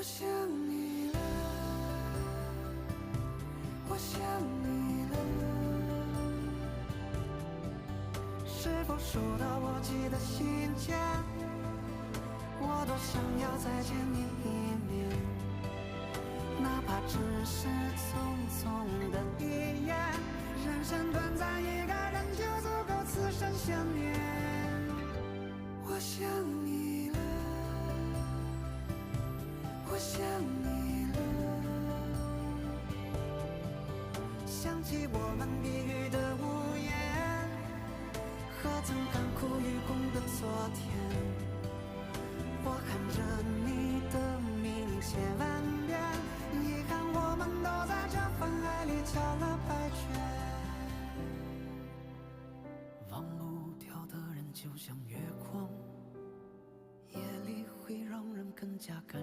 想你了，我想你了。是否收到我寄的信件？我多想要再见你一面，哪怕只是匆匆的一眼。人生短暂，一个人就足够此生想念。我想你了，我想你了。想起我们避雨的屋檐，何曾甘苦与共的昨天。我看着你的名写万遍，遗憾我们都在这份爱里交了白卷。忘不掉的人就像月光，夜里会让人更加感